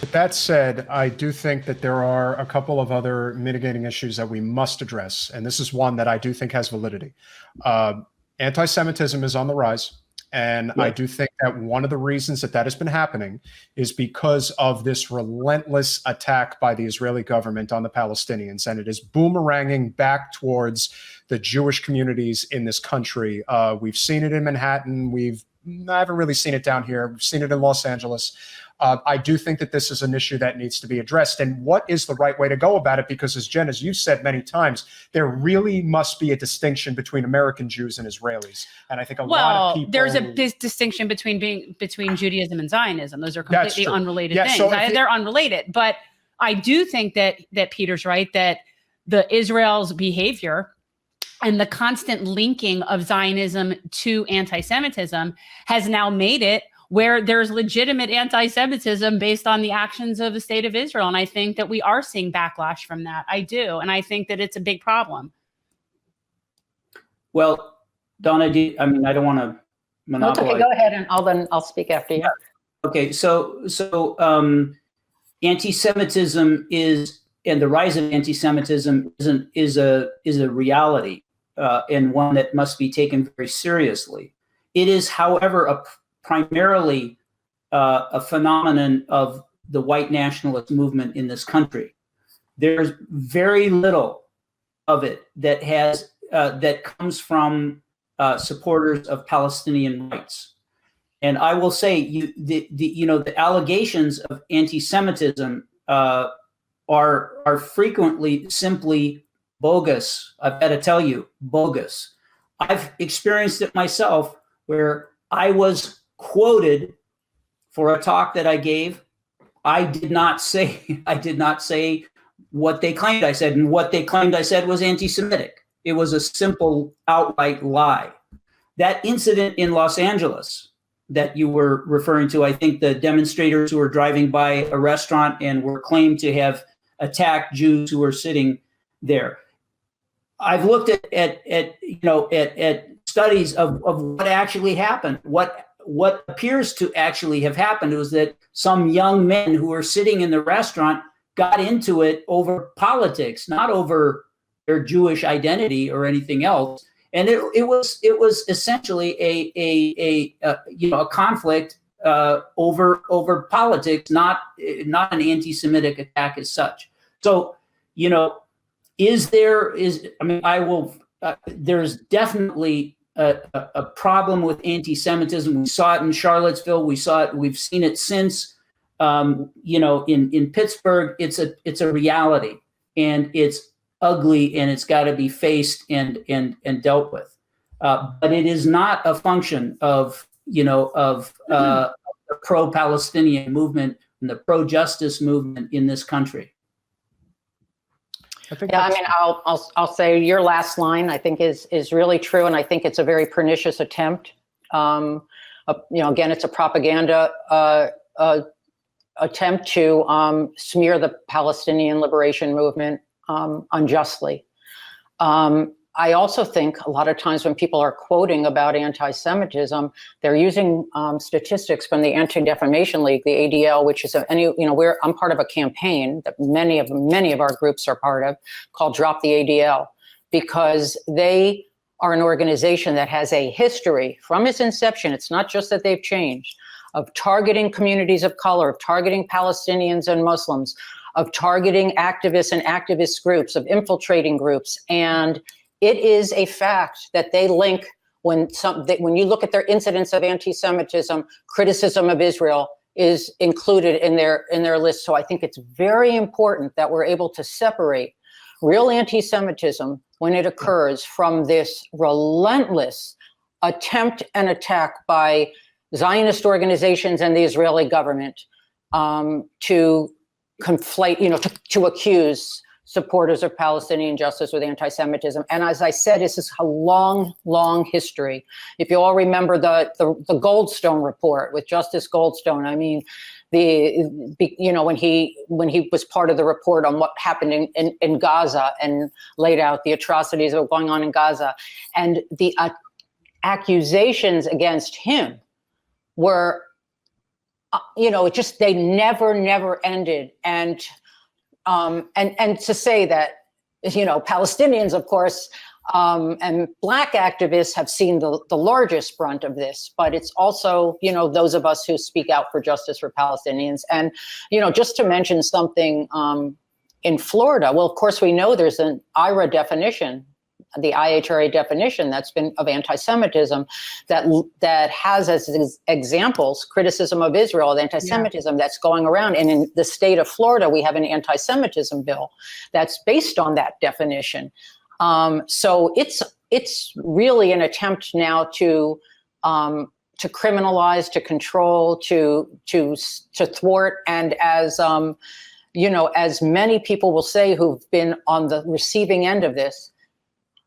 With that said, I do think that there are a couple of other mitigating issues that we must address, and this is one that I do think has validity. Anti-Semitism is on the rise, and I do think that one of the reasons that that has been happening is because of this relentless attack by the Israeli government on the Palestinians, and it is boomeranging back towards the Jewish communities in this country. We've seen it in Manhattan. I haven't really seen it down here. We've seen it in Los Angeles. I do think that this is an issue that needs to be addressed. And what is the right way to go about it? Because as Jen, as you've said many times, there really must be a distinction between American Jews and Israelis. And I think a lot of people... there's a distinction between Judaism and Zionism. Those are completely unrelated things. So they're unrelated. But I do think that Peter's right, that the Israel's behavior and the constant linking of Zionism to anti-Semitism has now made it where there's legitimate anti-Semitism based on the actions of the state of Israel. And I think that we are seeing backlash from that. I do. And I think that it's a big problem. Well, Donna, I don't want to monopolize. Okay, go ahead, and I'll speak after you. Yeah. Okay, so anti-Semitism and the rise of anti-Semitism is a reality, and one that must be taken very seriously. It is, however, primarily a phenomenon of the white nationalist movement in this country. There's very little of it that comes from supporters of Palestinian rights. And I will say, the allegations of anti-Semitism are frequently simply bogus. I've got to tell you, bogus. I've experienced it myself, where I was quoted for a talk that I gave. I did not say what they claimed I said, and what they claimed I said was anti-Semitic. It was a simple, outright lie. That incident in Los Angeles that you were referring to, I think the demonstrators who were driving by a restaurant and were claimed to have attacked Jews who were sitting there. I've looked at studies of what actually happened. What appears to actually have happened was that some young men who were sitting in the restaurant got into it over politics, not over their Jewish identity or anything else. And it was essentially a conflict over politics, not an anti-Semitic attack as such. So, there's definitely a problem with anti-Semitism. We saw it in Charlottesville. We've seen it since. In Pittsburgh, it's a reality, and it's ugly, and it's got to be faced and dealt with. But it is not a function of the pro-Palestinian movement and the pro-justice movement in this country. I'll say your last line, I think, is really true, and I think it's a very pernicious attempt. Again, it's a propaganda attempt to smear the Palestinian liberation movement unjustly. I also think a lot of times when people are quoting about anti-Semitism, they're using statistics from the Anti-Defamation League, the ADL, which is I'm part of a campaign that many of our groups are part of, called Drop the ADL, because they are an organization that has a history from its inception. It's not just that they've changed, of targeting communities of color, of targeting Palestinians and Muslims, of targeting activists and activist groups, of infiltrating groups. And it is a fact that they link when you look at their incidents of anti-Semitism, criticism of Israel is included in their list. So I think it's very important that we're able to separate real anti-Semitism when it occurs from this relentless attempt and attack by Zionist organizations and the Israeli government to conflate, to accuse supporters of Palestinian justice with anti-Semitism. And as I said, this is a long, long history. If you all remember the Goldstone report with Justice Goldstone, I mean, when he was part of the report on what happened in Gaza and laid out the atrocities that were going on in Gaza, and the accusations against him were they never ended. And to say that, Palestinians, of course, and Black activists have seen the largest brunt of this, but it's also, those of us who speak out for justice for Palestinians. And, just to mention something in Florida, well, of course, we know there's an IHRA definition, the IHRA definition that's been of anti-Semitism that has as examples criticism of Israel, the anti-Semitism that's going around. And in the state of Florida, we have an anti-Semitism bill that's based on that definition. So it's really an attempt now to criminalize, to control, to thwart, and as as many people will say who've been on the receiving end of this,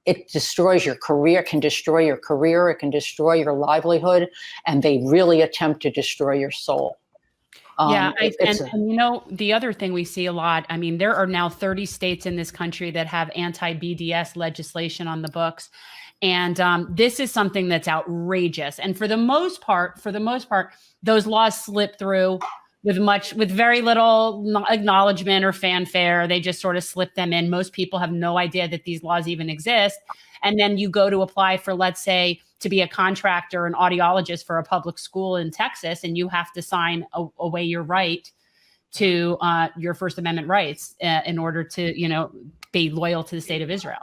it destroys your career, it can destroy your career, it can destroy your livelihood, and they really attempt to destroy your soul. And the other thing we see a lot, I mean, there are now 30 states in this country that have anti-BDS legislation on the books. And this is something that's outrageous. And for the most part, those laws slip through with very little acknowledgement or fanfare. They just sort of slip them in. Most people have no idea that these laws even exist. And then you go to apply for, let's say, to be a contractor, an audiologist for a public school in Texas, and you have to sign away your right to your First Amendment rights in order to, be loyal to the state of Israel.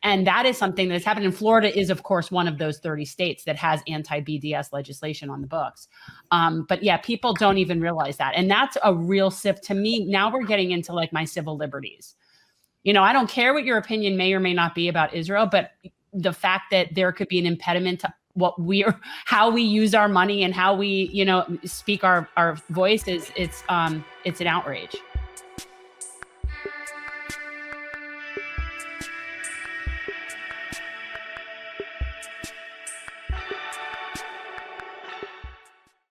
And that is something that's happened. And Florida is, of course, one of those 30 states that has anti-BDS legislation on the books. But yeah, people don't even realize that. And that's a real sift to me. Now we're getting into like my civil liberties. I don't care what your opinion may or may not be about Israel, but the fact that there could be an impediment to how we use our money and how we, speak our voice it's an outrage.